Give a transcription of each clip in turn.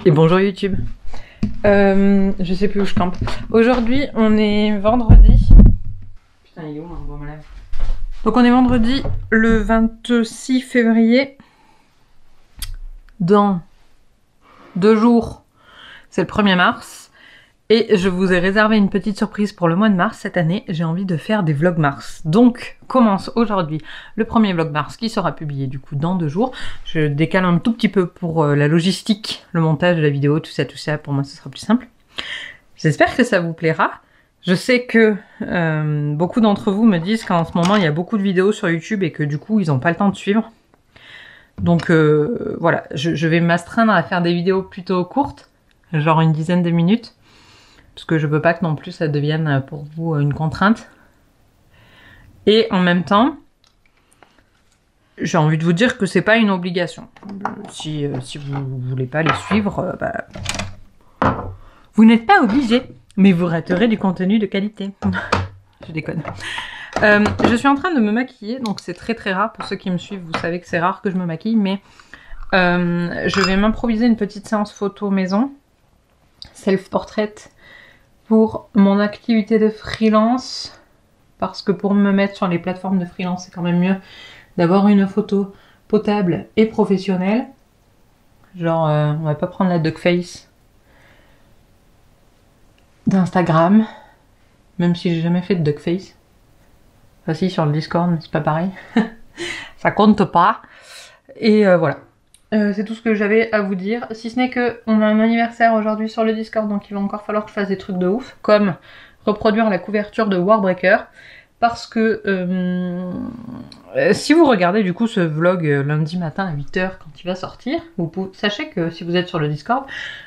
Et bonjour YouTube. Je sais plus où je campe. Aujourd'hui, on est vendredi. Putain, il est où mon bon malade? Donc on est vendredi le 26 février. Dans 2 jours, c'est le 1er mars. Et je vous ai réservé une petite surprise pour le mois de mars. Cette année, j'ai envie de faire des vlogs mars. Donc, commence aujourd'hui le premier vlog mars qui sera publié du coup dans 2 jours. Je décale un tout petit peu pour la logistique, le montage de la vidéo, tout ça. Pour moi, ce sera plus simple. J'espère que ça vous plaira. Je sais que beaucoup d'entre vous me disent qu'en ce moment, il y a beaucoup de vidéos sur YouTube et que du coup, ils n'ont pas le temps de suivre. Donc voilà, je vais m'astreindre à faire des vidéos plutôt courtes, genre une dizaine de minutes. Parce que je veux pas que non plus ça devienne pour vous une contrainte. Et en même temps, j'ai envie de vous dire que c'est pas une obligation. Si vous voulez pas les suivre, vous n'êtes pas obligé. Mais vous raterez du contenu de qualité. Je déconne. Je suis en train de me maquiller, donc c'est très rare. Pour ceux qui me suivent, vous savez que c'est rare que je me maquille. Mais je vais m'improviser une petite séance photo maison. Self-portrait. Pour mon activité de freelance, parce que pour me mettre sur les plateformes de freelance, c'est quand même mieux d'avoir une photo potable et professionnelle. Genre, on va pas prendre la duckface d'Instagram, même si j'ai jamais fait de duckface. Enfin si, sur le Discord, mais c'est pas pareil. Ça compte pas. Et voilà. C'est tout ce que j'avais à vous dire, si ce n'est que on a un anniversaire aujourd'hui sur le Discord, donc il va encore falloir que je fasse des trucs de ouf, comme reproduire la couverture de Warbreaker, parce que si vous regardez du coup ce vlog lundi matin à 8 h quand il va sortir, sachez que si vous êtes sur le Discord,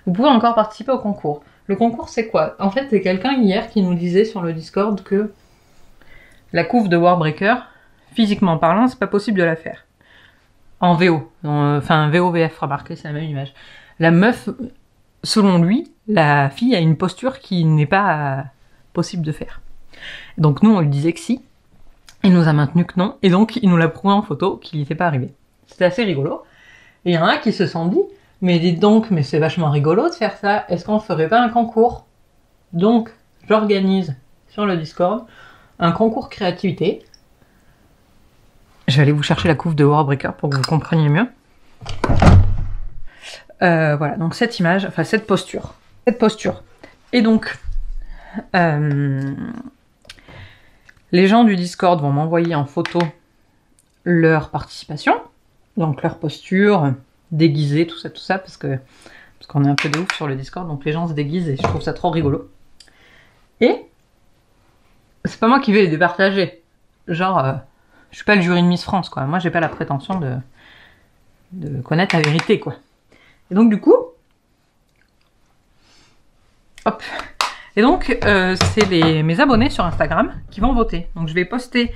vous pouvez encore participer au concours. Le concours c'est quoi? En fait c'est quelqu'un hier qui nous disait sur le Discord que la couve de Warbreaker, physiquement parlant, c'est pas possible de la faire. En VO, enfin VO-VF, remarquez, c'est la même image. La meuf, selon lui, la fille a une posture qui n'est pas possible de faire. Donc nous, on lui disait que si, il nous a maintenu que non, et donc il nous l'a prouvé en photo qu'il n'y était pas arrivé. C'était assez rigolo. Et il y en a un qui se sont dit, mais dites donc, mais c'est vachement rigolo de faire ça, est-ce qu'on ferait pas un concours? Donc, j'organise sur le Discord un concours créativité. Je vais aller vous chercher la couve de Warbreaker pour que vous compreniez mieux. Voilà, donc cette image, enfin cette posture. Et donc, les gens du Discord vont m'envoyer en photo leur participation, donc leur posture, déguisée, tout ça, parce qu'on est un peu de ouf sur le Discord, donc les gens se déguisent et je trouve ça trop rigolo. Et c'est pas moi qui vais les départager. Genre... je suis pas le jury de Miss France, quoi. Moi, j'ai pas la prétention de connaître la vérité, quoi. Et donc, du coup... hop. Et donc, c'est mes abonnés sur Instagram qui vont voter. Donc, je vais poster...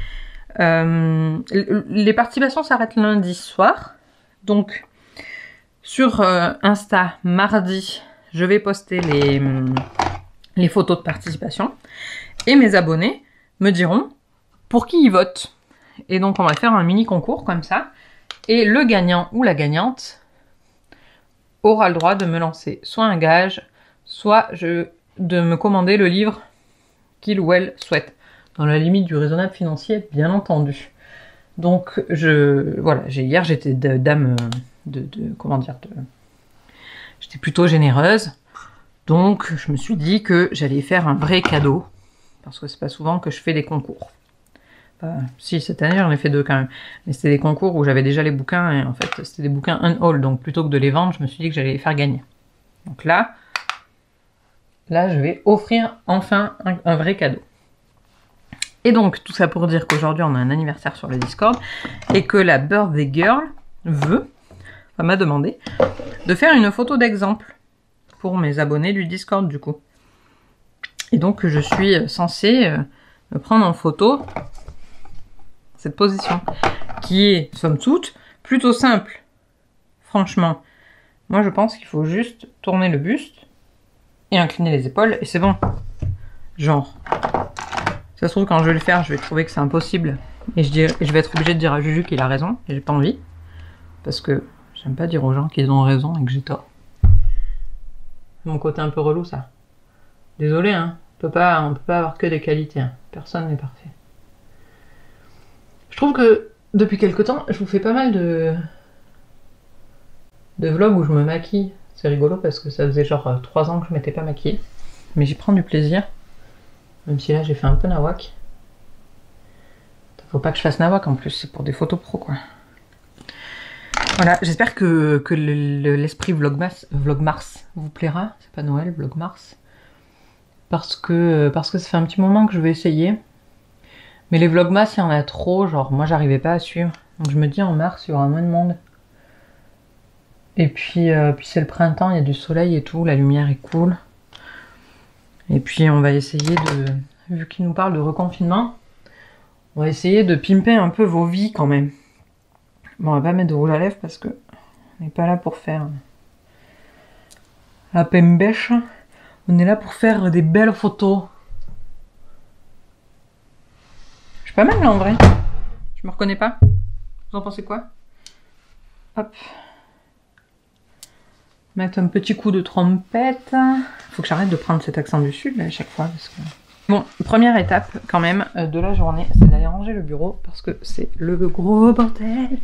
les participations s'arrêtent lundi soir. Donc, sur Insta, mardi, je vais poster les photos de participation. Et mes abonnés me diront pour qui ils votent. Et donc on va faire un mini concours comme ça. Et le gagnant ou la gagnante aura le droit de me lancer soit un gage, soit de me commander le livre qu'il ou elle souhaite. Dans la limite du raisonnable financier, bien entendu. Donc voilà, hier j'étais dame j'étais plutôt généreuse. Donc je me suis dit que j'allais faire un vrai cadeau. Parce que c'est pas souvent que je fais des concours. Si, cette année j'en ai fait 2 quand même. Mais c'était des concours où j'avais déjà les bouquins et en fait c'était des bouquins un-haul. Donc plutôt que de les vendre, je me suis dit que j'allais les faire gagner. Donc là je vais offrir enfin un vrai cadeau. Et donc tout ça pour dire qu'aujourd'hui on a un anniversaire sur le Discord et que la Birthday Girl m'a demandé de faire une photo d'exemple pour mes abonnés du Discord du coup. Et donc je suis censée me prendre en photo cette position, qui est, somme toute, plutôt simple. Franchement, moi je pense qu'il faut juste tourner le buste et incliner les épaules, et c'est bon. Genre, ça se trouve quand je vais le faire, je vais trouver que c'est impossible, et je vais être obligée de dire à Juju qu'il a raison, et j'ai pas envie, parce que j'aime pas dire aux gens qu'ils ont raison et que j'ai tort. Mon côté un peu relou, ça. Désolé, hein. On peut pas avoir que des qualités. Hein. Personne n'est parfait. Je trouve que depuis quelque temps, je vous fais pas mal de vlogs où je me maquille. C'est rigolo parce que ça faisait genre 3 ans que je m'étais pas maquillée. Mais j'y prends du plaisir. Même si là j'ai fait un peu nawak. Faut pas que je fasse nawak en plus, c'est pour des photos pro quoi. Voilà, j'espère que l'esprit Vlogmas vous plaira. C'est pas Noël, Vlogmas. Parce que ça fait un petit moment que je vais essayer. Mais les Vlogmas, il y en a trop, genre moi j'arrivais pas à suivre. Donc je me dis en mars, il y aura moins de monde. Et puis c'est le printemps, il y a du soleil et tout, la lumière est cool. Et puis on va essayer de, vu qu'il nous parle de reconfinement, on va essayer de pimper un peu vos vies quand même. Bon, on va pas mettre de rouge à lèvres parce que on n'est pas là pour faire la pembèche. On est là pour faire des belles photos. Je suis pas mal là en vrai. Je me reconnais pas. Vous en pensez quoi? Hop. Mettre un petit coup de trompette. Faut que j'arrête de prendre cet accent du sud là, à chaque fois. Parce que... Bon, première étape quand même de la journée, c'est d'aller ranger le bureau parce que c'est le gros bordel.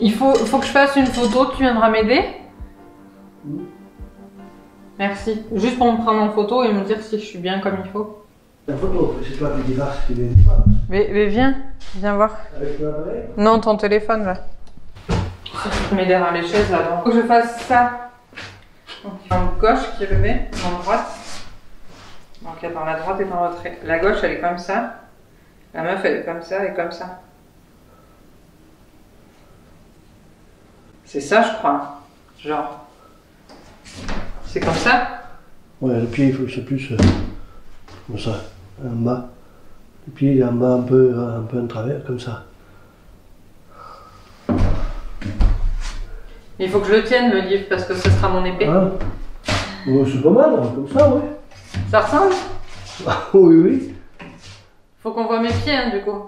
Il faut que je fasse une photo, tu viendras m'aider? Merci. Juste pour me prendre en photo et me dire si je suis bien comme il faut. La photo, c'est toi qui démarres, qui les Mais viens voir. Avec l'appareil? Non, ton téléphone là. Si tu peux m'aider dans les chaises là. Faut que je fasse ça. Donc il y a une gauche qui est levée, en droite. Donc attends, la droite est en retrait. La gauche elle est comme ça. La meuf elle est comme ça et comme ça. C'est ça je crois. Genre. C'est comme ça? Ouais, le pied il faut que c'est plus comme ça, en bas. Le pied il est en bas un peu en travers, comme ça. Il faut que je le tienne le livre parce que ce sera mon épée. Ah. Ouais, c'est pas mal, hein, comme ça, ouais. Ça ressemble? Ah, oui, oui. Faut qu'on voit mes pieds hein, du coup.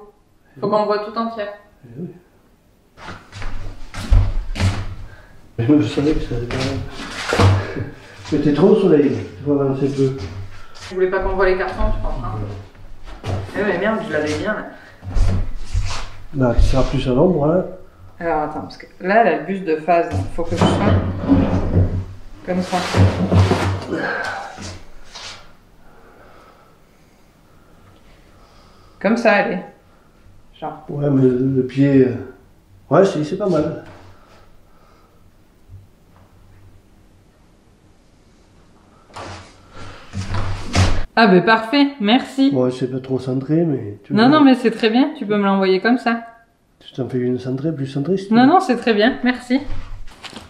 Faut qu'on me voit tout entière. Oui. Je savais que ça allait pas mal. Mais t'es trop au soleil, tu faut avancer un peu. Je voulais pas qu'on voit les cartons, tu comprends? Eh mais merde, je l'avais bien là. Là, qui sera plus à l'ombre, hein. Alors attends, parce que là elle a le buste de phase, donc faut que je sois comme ça. Comme ça, elle est. Genre. Ouais, mais le pied. Ouais, si, c'est pas mal. Ah ben parfait, merci. Ouais, c'est pas trop centré, mais... Non, non, mais c'est très bien, tu peux me l'envoyer comme ça. Tu t'en fais une centrée, plus centrée si tu Non, veux. non, c'est très bien, merci.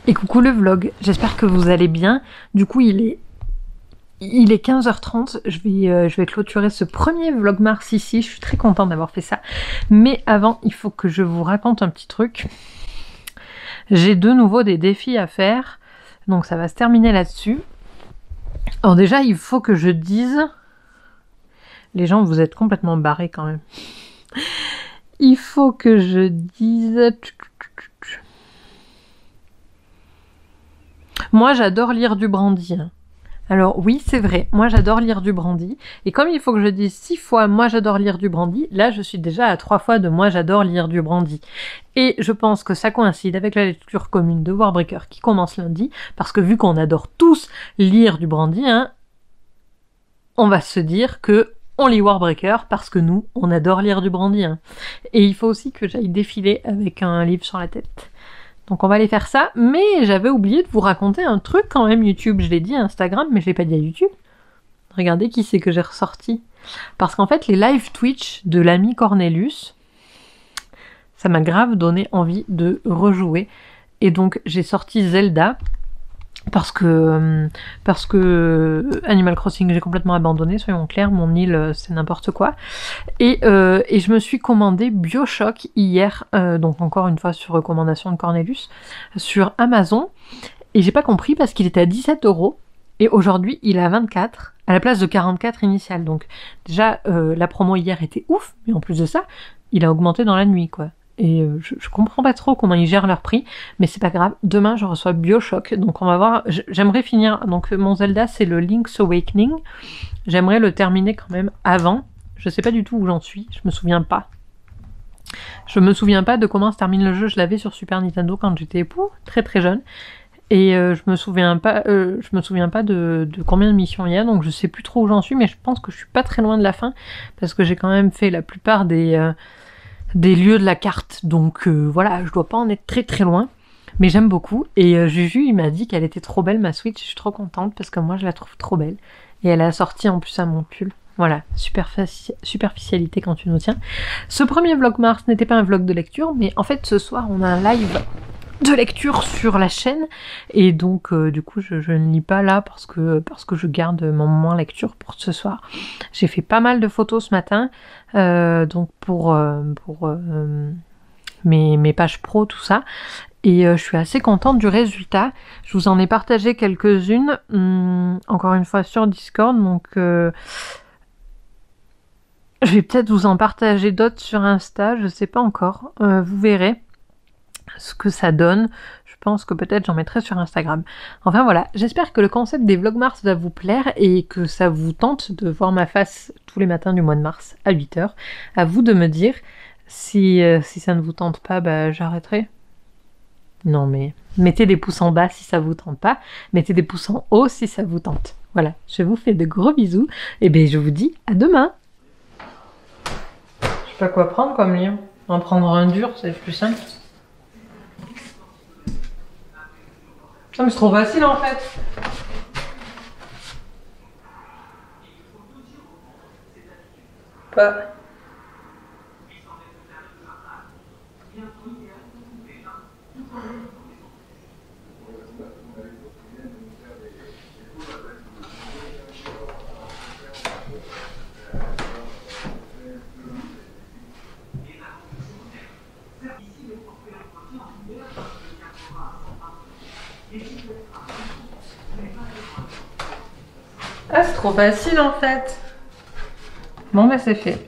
Et coucou le vlog, j'espère que vous allez bien. Du coup, il est 15h30, je vais clôturer ce premier vlogmas ici, je suis très contente d'avoir fait ça. Mais avant, il faut que je vous raconte un petit truc. J'ai de nouveau des défis à faire, donc ça va se terminer là-dessus. Alors déjà, il faut que je dise... Les gens, vous êtes complètement barrés quand même. Il faut que je dise... Moi, j'adore lire du brandy. Hein. Alors oui, c'est vrai, moi j'adore lire du brandy. Et comme il faut que je dise 6 fois « moi j'adore lire du brandy », là je suis déjà à 3 fois de « moi j'adore lire du brandy ». Et je pense que ça coïncide avec la lecture commune de Warbreaker qui commence lundi, parce que vu qu'on adore tous lire du brandy, hein, on va se dire que on lit Warbreaker parce que nous, on adore lire du brandy. Hein. Et il faut aussi que j'aille défiler avec un livre sur la tête. Donc on va aller faire ça, mais j'avais oublié de vous raconter un truc quand même YouTube. Je l'ai dit à Instagram, mais je l'ai pas dit à YouTube. Regardez qui c'est que j'ai ressorti. Parce qu'en fait, les live Twitch de l'ami Cornelius, ça m'a grave donné envie de rejouer. Et donc j'ai sorti Zelda. Parce que Animal Crossing j'ai complètement abandonné, soyons clairs, mon île c'est n'importe quoi. Et je me suis commandé BioShock hier, donc encore une fois sur recommandation de Cornelius, sur Amazon. Et j'ai pas compris parce qu'il était à 17 €. Et aujourd'hui il est à 24, à la place de 44 initial. Donc déjà la promo hier était ouf, mais en plus de ça, il a augmenté dans la nuit quoi. Et je comprends pas trop comment ils gèrent leur prix, mais c'est pas grave. Demain, je reçois BioShock, donc on va voir. J'aimerais finir. Donc mon Zelda, c'est le Link's Awakening. J'aimerais le terminer quand même avant. Je sais pas du tout où j'en suis. Je me souviens pas. Je me souviens pas de comment se termine le jeu. Je l'avais sur Super Nintendo quand j'étais très très jeune. Et je me souviens pas de combien de missions il y a, donc je sais plus trop où j'en suis, mais je pense que je suis pas très loin de la fin parce que j'ai quand même fait la plupart des lieux de la carte, donc voilà, je dois pas en être très très loin, mais j'aime beaucoup. Et Juju, il m'a dit qu'elle était trop belle ma Switch, je suis trop contente parce que moi je la trouve trop belle. Et elle a sorti en plus à mon pull. Voilà, superficialité quand tu nous tiens. Ce premier Vlogmas n'était pas un vlog de lecture, mais en fait ce soir on a un live de lecture sur la chaîne et donc du coup je ne lis pas là parce que je garde mon moment lecture pour ce soir. J'ai fait pas mal de photos ce matin donc pour mes pages pro, tout ça, et je suis assez contente du résultat. Je vous en ai partagé quelques-unes encore une fois sur Discord, donc je vais peut-être vous en partager d'autres sur Insta, je sais pas encore, vous verrez ce que ça donne. Je pense que peut-être j'en mettrai sur Instagram. Enfin voilà, j'espère que le concept des Vlogmas va vous plaire et que ça vous tente de voir ma face tous les matins du mois de mars à 8 h. À vous de me dire si ça ne vous tente pas, bah j'arrêterai. Non mais mettez des pouces en bas si ça vous tente pas, mettez des pouces en haut si ça vous tente. Voilà, je vous fais de gros bisous et bien je vous dis à demain. Je sais pas quoi prendre comme livre. En prendre un dur, c'est plus simple. Non mais c'est trop facile en fait. Pas. Ah, c'est trop facile en fait. Bon bah c'est fait.